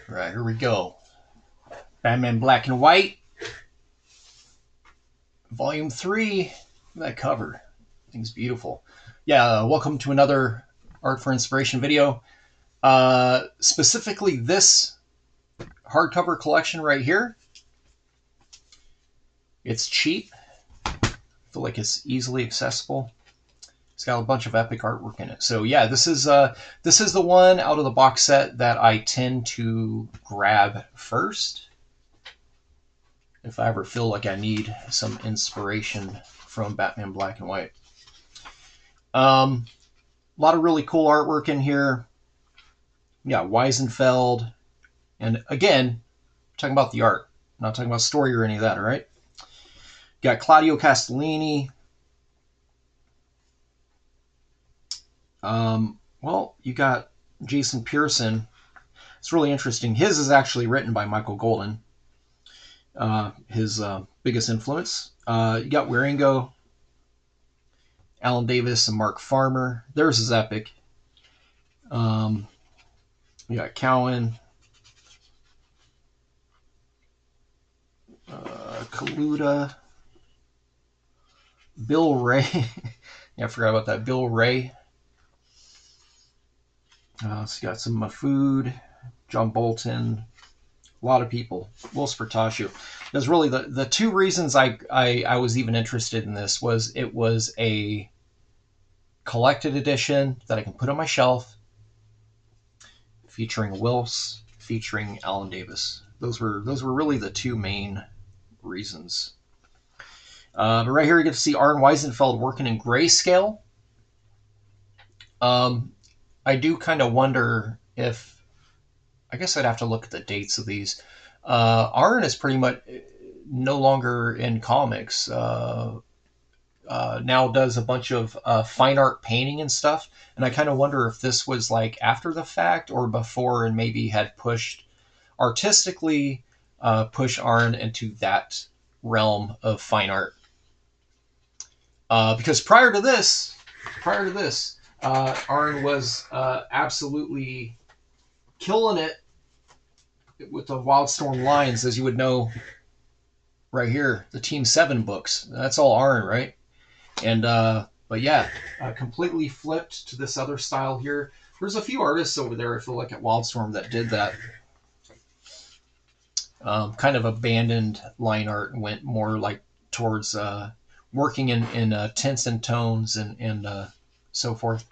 All right, here we go. Batman Black and White, Volume 3. Look at that cover. Thing's beautiful. Yeah, welcome to another Art for Inspiration video. Specifically this hardcover collection right here. It's cheap. I feel like it's easily accessible. It's got a bunch of epic artwork in it. So yeah, this is the one out of the box set that I tend to grab first if I ever feel like I need some inspiration from Batman Black and White. A lot of really cool artwork in here. Yeah, Weisenfeld. And again, I'm talking about the art. I'm not talking about story or any of that, all right? Got Claudio Castellini. Well, you got Jason Pearson. It's really interesting. His is actually written by Michael Golden. His biggest influence. You got Wieringo, Alan Davis, and Mark Farmer. Theirs is epic. You got Cowan, Kaluta, Bill Ray. Yeah, I forgot about that. Bill Ray. So you got some Mahfood, John Bolton, a lot of people. Whilce Portacio. There's really the two reasons I was even interested in this was it was a collected edition that I can put on my shelf, featuring Whilce, featuring Alan Davis. Those were really the two main reasons. But right here you get to see Arn Weisenfeld working in grayscale. I do kind of wonder if, I guess I'd have to look at the dates of these. Arn is pretty much no longer in comics. Now does a bunch of fine art painting and stuff. And I kind of wonder if this was like after the fact or before, and maybe had pushed artistically, push Arn into that realm of fine art. Because prior to this, Arn was absolutely killing it with the Wildstorm lines, as you would know right here, the Team 7 books. That's all Arn, right? And but yeah, completely flipped to this other style here. There's a few artists over there, I feel like, at Wildstorm that did that. Kind of abandoned line art and went more like towards working in tints and tones and so forth.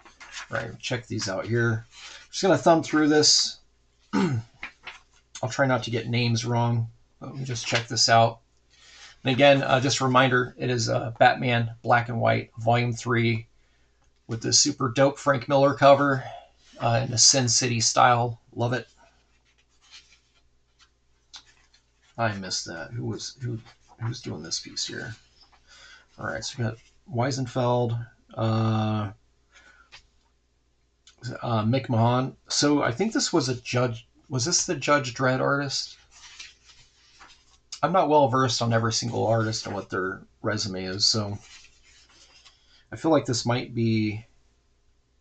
Right, check these out here. Just gonna thumb through this. I'll try not to get names wrong. Let me just check this out. And again, just a reminder, it is Batman Black and White, Volume 3, with this super dope Frank Miller cover in the Sin City style. Love it. I missed that. Who's doing this piece here? All right, so we got Weisenfeld, Mick Mahon. So I think this was a Judge. Was this the Judge Dredd artist? I'm not well versed on every single artist and what their resume is, so I feel like this might be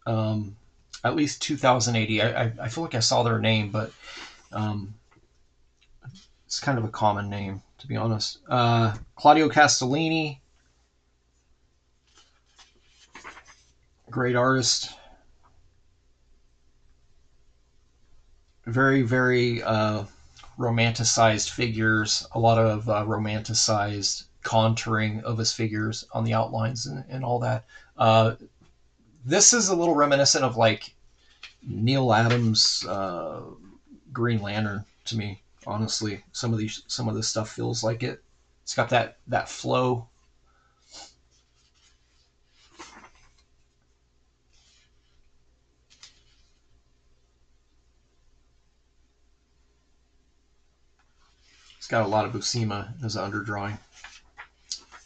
at least 2080. I feel like I saw their name, but it's kind of a common name, to be honest. Claudio Castellini, great artist. Very, very romanticized figures, a lot of romanticized contouring of his figures on the outlines and all that. This is a little reminiscent of like Neil Adams' Green Lantern to me, honestly. Some of this stuff feels like it. It's got that flow. It's got a lot of Buscema as an underdrawing.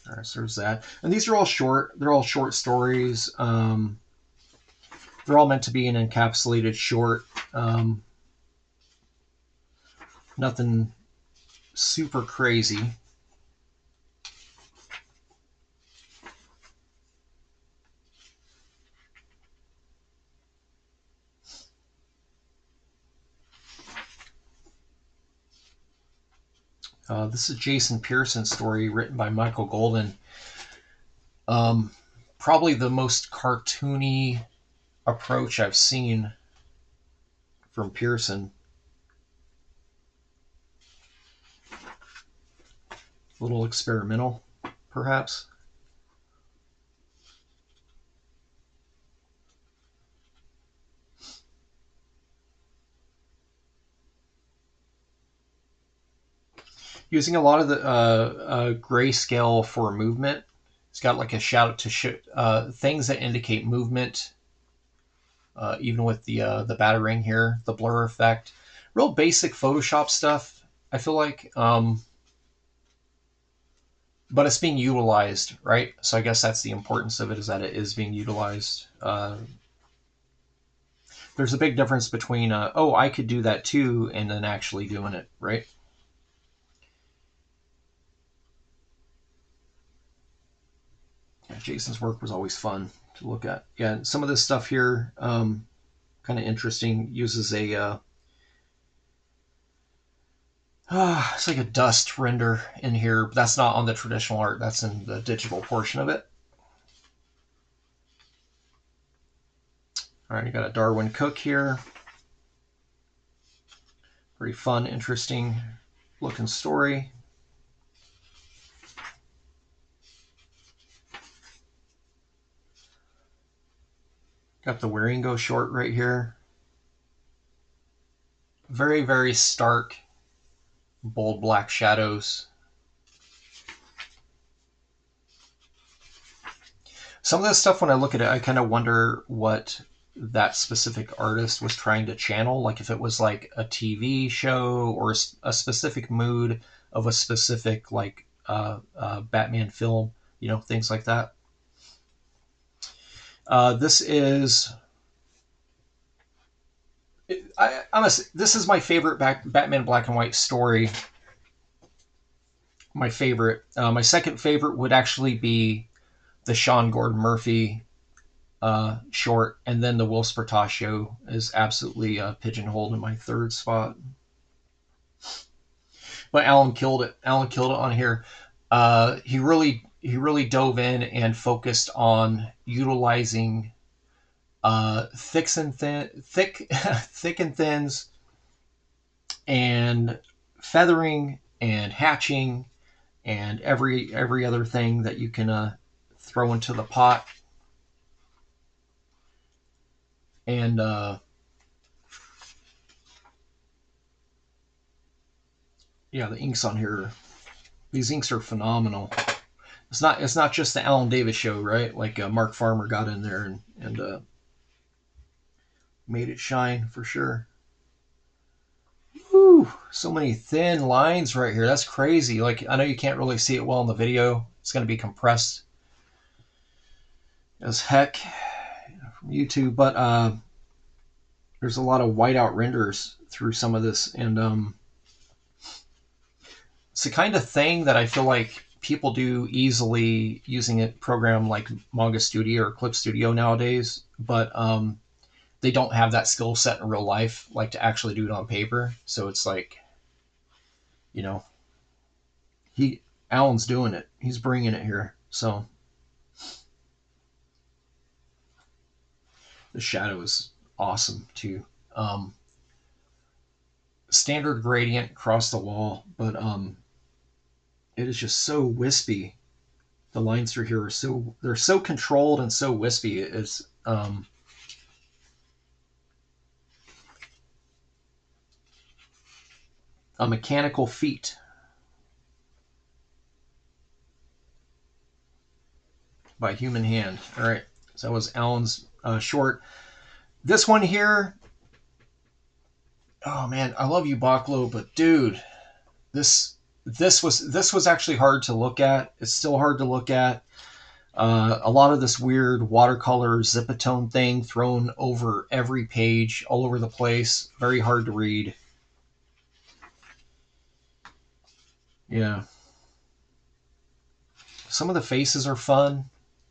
All right, so there's that. And these are all short. They're all short stories. They're all meant to be an encapsulated short. Nothing super crazy. This is Jason Pearson's story written by Michael Golden. Probably the most cartoony approach I've seen from Pearson. A little experimental, perhaps. Using a lot of the grayscale for movement. It's got like a shout to things that indicate movement, even with the battering here, the blur effect. Real basic Photoshop stuff, I feel like. But it's being utilized, right? So I guess that's the importance of it, is that it is being utilized. There's a big difference between, oh, I could do that too, and then actually doing it, right? Yeah, Jason's work was always fun to look at. Yeah, some of this stuff here, kind of interesting. Uses a it's like a dust render in here, but that's not on the traditional art. That's in the digital portion of it. All right, you got a Darwin Cook here. Very fun, interesting looking story. Got the Waringo short right here. Very, very stark, bold black shadows. Some of this stuff, when I look at it, I kind of wonder what that specific artist was trying to channel. Like if it was like a TV show or a specific mood of a specific like Batman film, you know, things like that. This is this is my favorite Batman black and white story. My favorite. My second favorite would actually be the Sean Gordon Murphy short, and then the Whilce Portacio is absolutely pigeonholed in my third spot. But Alan killed it. Alan killed it on here. He really dove in and focused on utilizing thick and thins, and feathering and hatching, and every other thing that you can throw into the pot. And yeah, the inks on here, these inks are phenomenal. It's not just the Alan Davis show, right? Like Mark Farmer got in there and made it shine for sure. Whew, so many thin lines right here. That's crazy. Like, I know you can't really see it well in the video. It's going to be compressed as heck from YouTube, but there's a lot of whiteout renders through some of this, and it's the kind of thing that I feel like people do easily using a program like Manga Studio or Clip Studio nowadays, but they don't have that skill set in real life, like to actually do it on paper. So it's like, you know, Alan's doing it. He's bringing it here. So the shadow is awesome too. Standard gradient across the wall, but it is just so wispy. The lines through here are they're so controlled and so wispy. It's a mechanical feat. By human hand. All right, so that was Alan's short. This one here, oh man, I love you, Bachlo, but dude, this was actually hard to look at. It's still hard to look at. A lot of this weird watercolor zipatone thing thrown over every page, all over the place. Very hard to read. Yeah. Some of the faces are fun,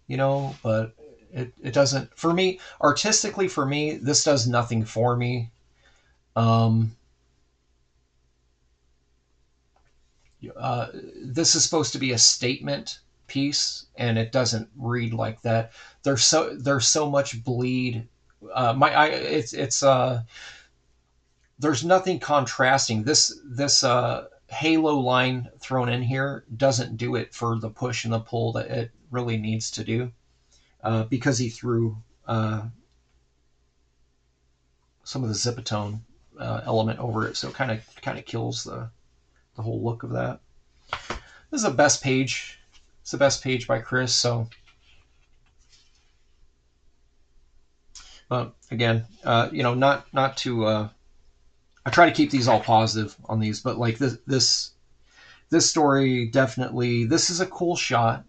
you know, but it doesn't, for me, artistically, for me, this does nothing for me. this is supposed to be a statement piece, and it doesn't read like that. There's so much bleed. There's nothing contrasting. This halo line thrown in here doesn't do it for the push and the pull that it really needs to do, because he threw some of the zipatone element over it, so it kind of kills the whole look of that. This is the best page. It's the best page by Chris. So, again, not to. I try to keep these all positive on these, but like this story definitely. This is a cool shot.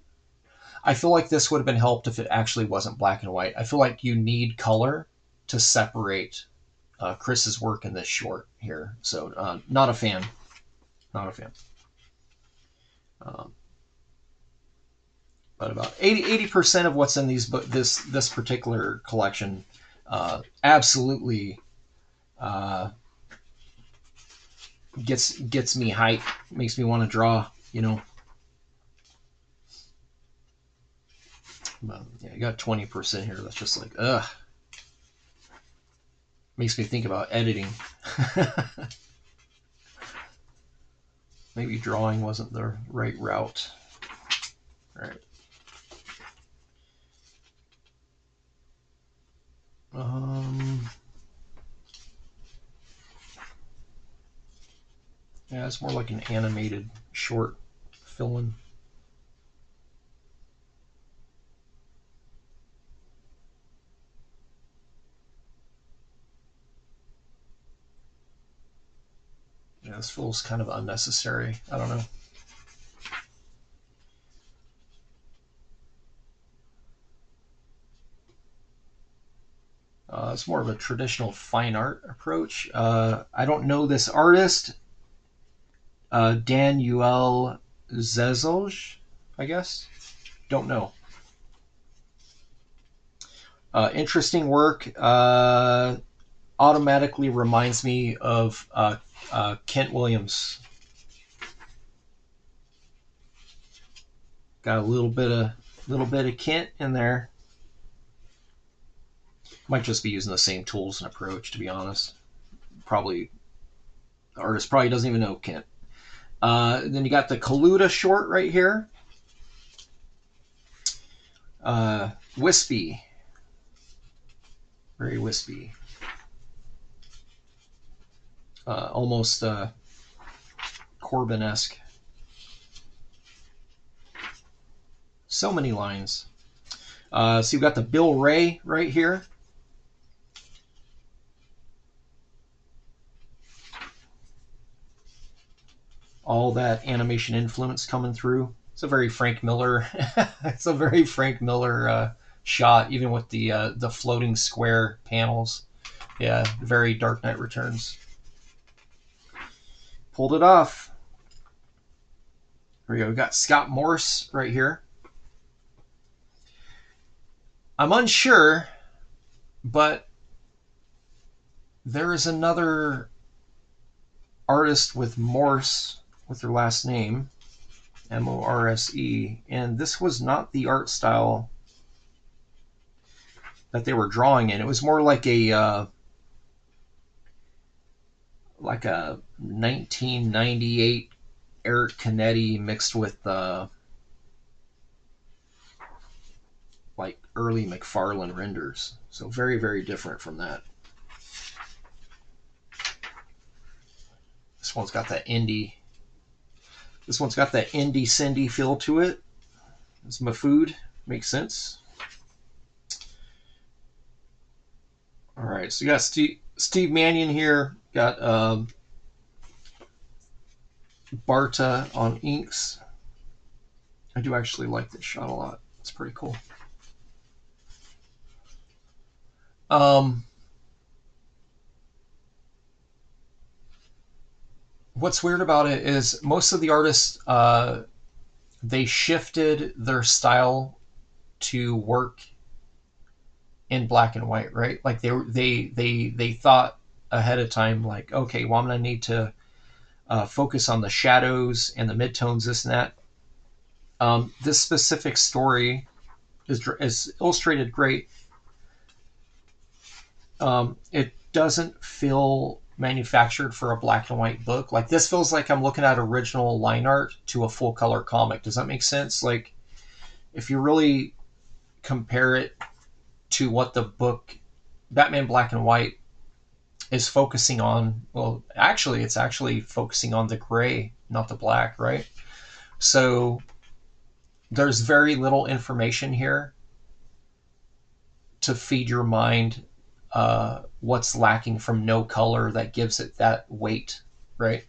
I feel like this would have been helped if it actually wasn't black and white. I feel like you need color to separate Chris's work in this short here. So, not a fan. Not a fan. But about 80% of what's in this particular collection absolutely gets me hype, makes me want to draw. But, yeah, you got 20% here. That's just like ugh. Makes me think about editing. Maybe drawing wasn't the right route. All right. Yeah, it's more like an animated short fill-in. Yeah, this feels kind of unnecessary. I don't know. It's more of a traditional fine art approach. I don't know this artist. Daniel Zezoj, I guess. Don't know. Interesting work. Automatically reminds me of Kent Williams. Got a little bit of Kent in there. Might just be using the same tools and approach, to be honest. Probably the artist probably doesn't even know Kent. Then you got the Kaluta short right here. Wispy. Very wispy. Almost Corbin-esque. So many lines. So you've got the Bill Ray right here. All that animation influence coming through. It's a very Frank Miller. It's a very Frank Miller shot, even with the floating square panels. Yeah, very Dark Knight Returns. Pulled it off. Here we go. We got Scott Morse right here. I'm unsure, but there is another artist with Morse with their last name, Morse, and this was not the art style that they were drawing in. It was more like a 1998 Eric Canetti mixed with like early McFarlane renders. So very, very different from that. This one's got that indie. This one's got that indie Cindy feel to it. It's my food. Makes sense. All right, so you got Steve Mannion here. Got Barta on inks. I do actually like this shot a lot. It's pretty cool. What's weird about it is most of the artists they shifted their style to work in black and white, right? Like they thought ahead of time, like, okay, well, I'm gonna need to focus on the shadows and the midtones, this and that. This specific story is illustrated great. It doesn't feel manufactured for a black and white book. Like, this feels like I'm looking at original line art to a full color comic. Does that make sense? Like, if you really compare it to what the book Batman Black and White is focusing on, well, actually, it's actually focusing on the gray, not the black, right? So there's very little information here to feed your mind what's lacking from no color that gives it that weight, right?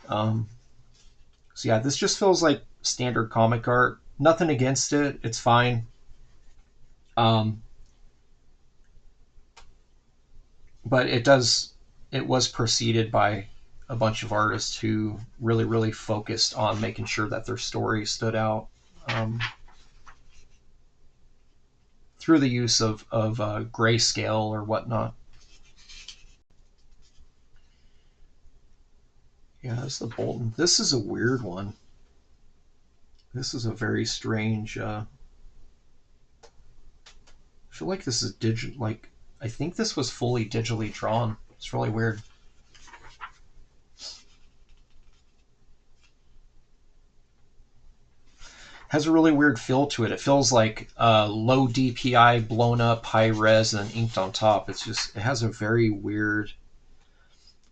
So yeah, this just feels like standard comic art. Nothing against it. It's fine. But it was preceded by a bunch of artists who really focused on making sure that their story stood out through the use of grayscale or whatnot. Yeah, that's the Bolton. This is a weird one. This is a very strange. I feel like this is like, I think this was fully digitally drawn. It's really weird. Has a really weird feel to it. It feels like low DPI, blown up, high res, and then inked on top. It has a very weird.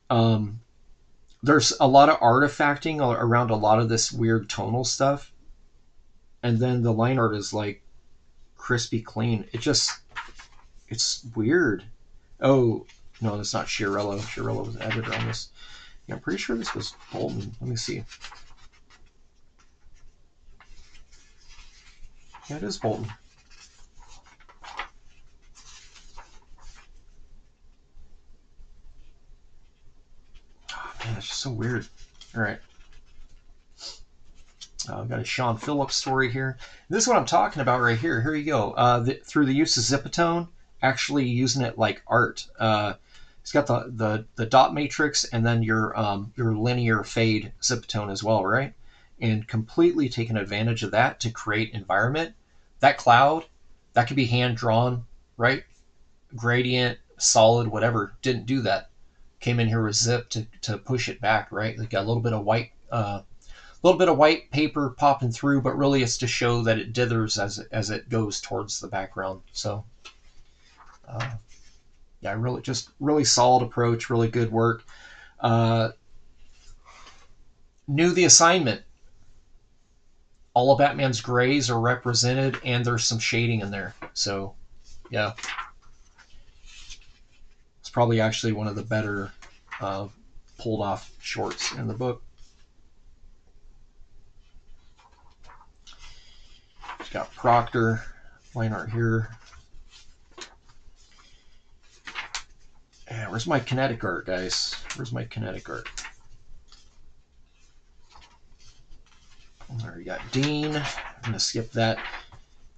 There's a lot of artifacting around a lot of this weird tonal stuff, and then the line art is like crispy clean. It's weird. Oh no, that's not Chiarello. Chiarello was an editor on this. Yeah, I'm pretty sure this was Bolton. Let me see. Yeah, it is Bolton. Oh, man, that's just so weird. All right. I've got a Sean Phillips story here. This is what I'm talking about right here. Here you go. Through the use of Zipatone, actually using it like art. It's got the dot matrix and then your linear fade Zipatone as well, right? And completely taking advantage of that to create environment. That cloud, that could be hand drawn, right? Gradient, solid, whatever. Didn't do that. Came in here with zip to push it back, right? Like got a little bit of white paper popping through, but really it's to show that it dithers as it goes towards the background. So yeah, really solid approach, really good work. Knew the assignment. All of Batman's grays are represented, and there's some shading in there. So yeah, it's probably actually one of the better pulled off shorts in the book. It's got Proctor, line art here. Yeah, where's my kinetic art, guys? Where's my kinetic art? There we got Dean. I'm going to skip that.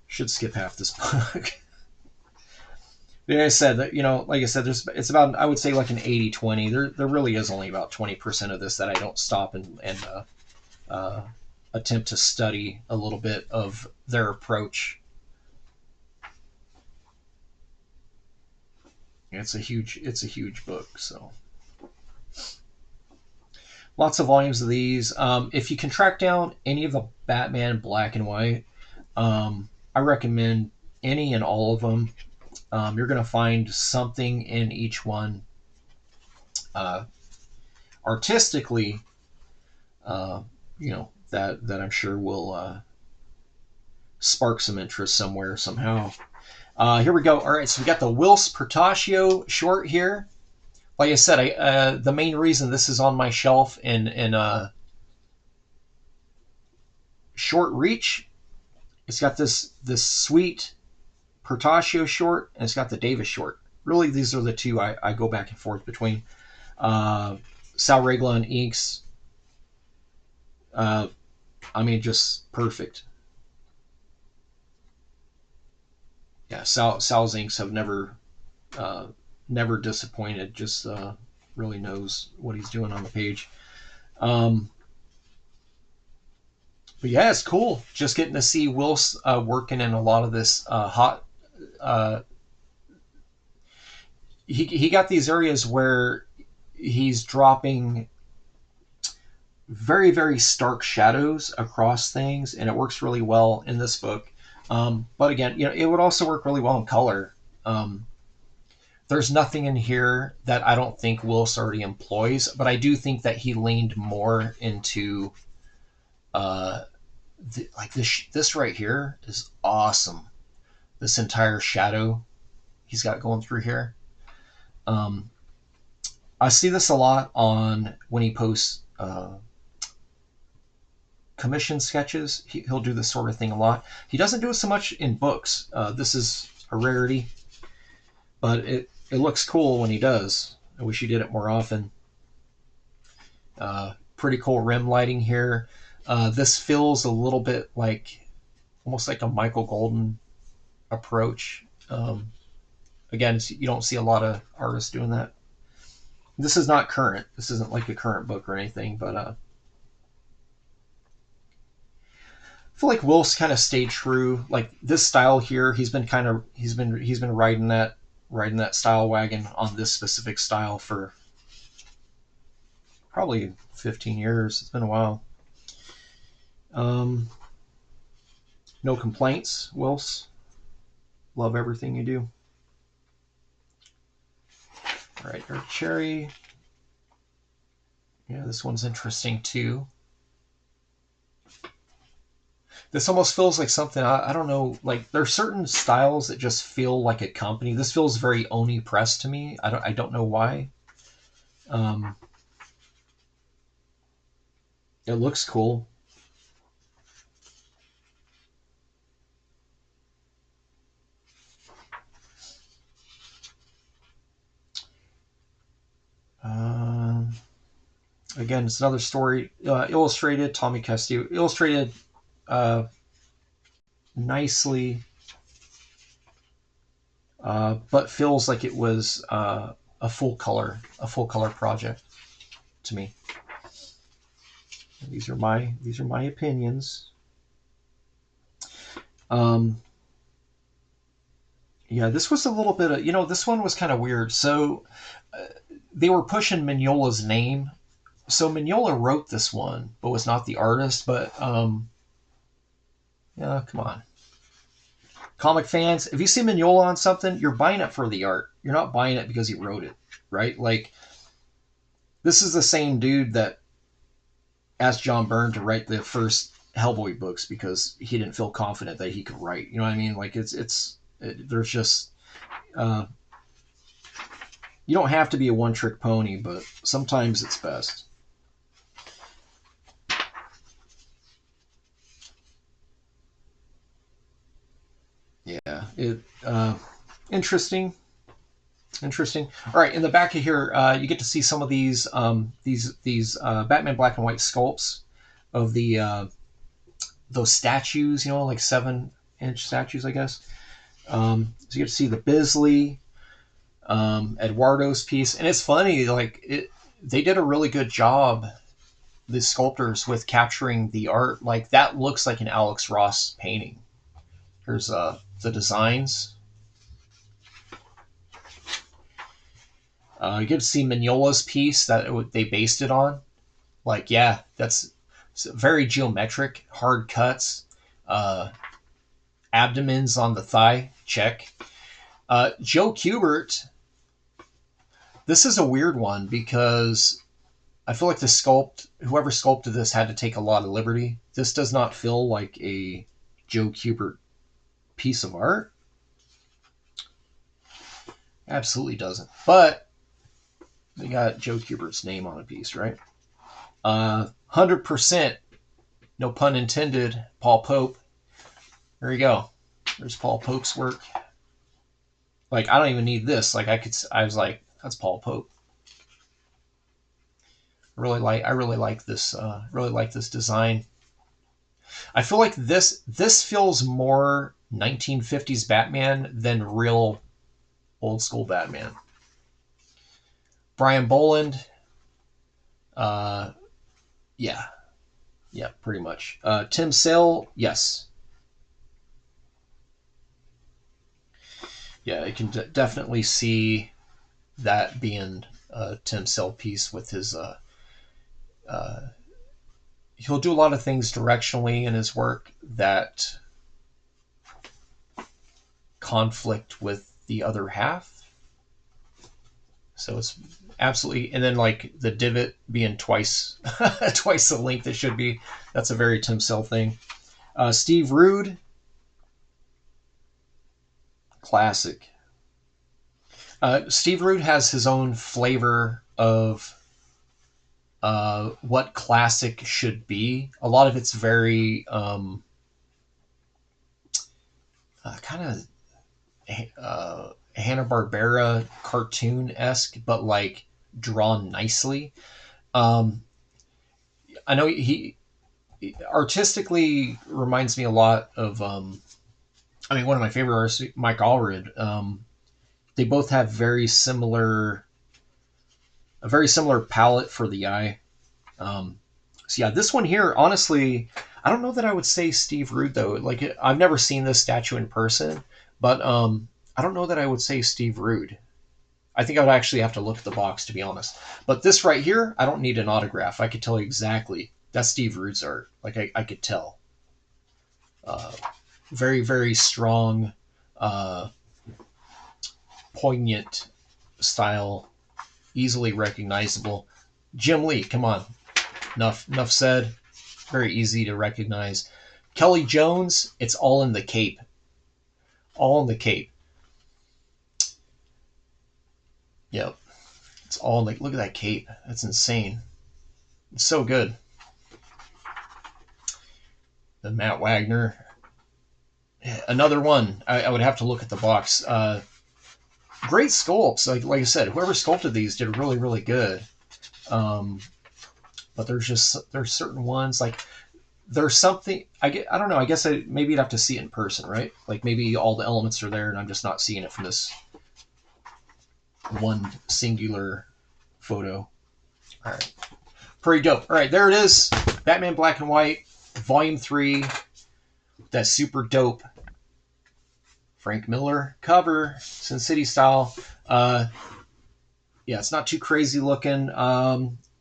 Should skip half this book. Like I said, like I said, it's about, I would say, like an 80-20. There really is only about 20% of this that I don't stop and attempt to study a little bit of their approach. It's a huge book, so lots of volumes of these. If you can track down any of the Batman Black and White, I recommend any and all of them. You're going to find something in each one artistically, that I'm sure will spark some interest somewhere, somehow. Here we go. All right, so we got the Whilce Portacio short here. Like I said, the main reason this is on my shelf in short reach, it's got this sweet Portacio short, and it's got the Davis short. Really, these are the two I go back and forth between. Sal Regla and inks. I mean, just perfect. Yeah, Sal's inks have never disappointed. Just really knows what he's doing on the page. But yeah, it's cool just getting to see Whilce working in a lot of this hot. He got these areas where he's dropping very, very stark shadows across things, and it works really well in this book. But again, it would also work really well in color. There's nothing in here that I don't think Whilce already employs, but I do think that he leaned more into like this right here is awesome. This entire shadow he's got going through here. I see this a lot on when he posts commission sketches. He'll do this sort of thing a lot. He doesn't do it so much in books. This is a rarity, but it looks cool when he does. I wish he did it more often. Pretty cool rim lighting here. This feels a little bit like almost like a Michael Golden approach. Again, you don't see a lot of artists doing that. This is not current. This isn't like a current book or anything, but I feel like Whilce kind of stayed true. Like this style here, he's been riding that style wagon on this specific style for probably 15 years. It's been a while. No complaints, Whilce. Love everything you do. All right, Dark Cherry. Yeah, this one's interesting too. This almost feels like something, I don't know, like there are certain styles that just feel like a company. This feels very Oni Press to me. I don't know why. It looks cool. Again, it's another story. Illustrated, Tommy Castillo. Illustrated nicely, but feels like it was a full color project to me. These are my opinions. Yeah, this was a little bit of, this one was kind of weird. So they were pushing Mignola's name. So Mignola wrote this one, but was not the artist. But yeah, come on, comic fans, if you see Mignola on something, you're buying it for the art. You're not buying it because he wrote it, right? Like this is the same dude that asked John Byrne to write the first Hellboy books because he didn't feel confident that he could write. You know what I mean? Like there's just you don't have to be a one-trick pony, but sometimes it's best. Yeah, interesting. All right, in the back of here, you get to see some of these Batman Black and White sculpts of the those statues, like 7-inch statues, I guess. So you get to see the Bisley, Eduardo's piece, and it's funny, they did a really good job, the sculptors, with capturing the art. Like that looks like an Alex Ross painting. Here's the designs. You get to see Mignola's piece that they based it on. Like, yeah, that's very geometric, hard cuts, abdomens on the thigh, check. Joe Kubert, this is a weird one because I feel like whoever sculpted this had to take a lot of liberty. This does not feel like a Joe Kubert piece of art. Absolutely doesn't. But they got Joe Kubert's name on a piece, right? 100%, no pun intended, Paul Pope. There you go. There's Paul Pope's work. Like, I don't even need this. Like, I was like, that's Paul Pope. I really like this. Really like this design. I feel like this feels more 1950s Batman than real old school Batman. Brian Boland. Yeah. Yeah, pretty much. Tim Sale, yes. Yeah, I can definitely see that being a Tim Sale piece with his. He'll do a lot of things directionally in his work that conflict with the other half. So it's absolutely, and then like the divot being twice twice the length it should be. That's a very Tim Sale thing. Steve Rude, classic. Steve Rude has his own flavor of what classic should be. A lot of it's very kind of Hanna-Barbera cartoon-esque, but like drawn nicely. I know he artistically reminds me a lot of. I mean, one of my favorite artists, Mike Allred. They both have a very similar palette for the eye. So yeah, this one here, honestly, I don't know that I would say Steve Rude though. Like I've never seen this statue in person, but I don't know that I would say Steve Rude. I think I would actually have to look at the box to be honest. But this right here, I don't need an autograph. I could tell you exactly that's Steve Rude's art. Like I could tell. Very very strong, poignant style, easily recognizable. Jim Lee, come on. Enough said. Very easy to recognize. Kelly Jones, it's all in the cape. All in the cape. Yep. It's all like, look at that cape. That's insane. It's so good. The Matt Wagner. Another one. I would have to look at the box. Great sculpts. Like I said, whoever sculpted these did really, really good. But there's certain ones like there's something I don't know. I guess maybe you'd have to see it in person, right? Like maybe all the elements are there, and I'm just not seeing it from this one singular photo. All right, pretty dope. All right, there it is, Batman Black and White, Volume 3. That super dope Frank Miller cover, Sin City style. Yeah, it's not too crazy looking.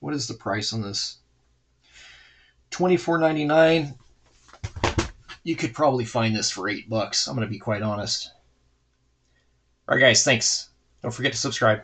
What is the price on this? $24.99. You could probably find this for $8. I'm going to be quite honest. All right, guys, thanks. Don't forget to subscribe.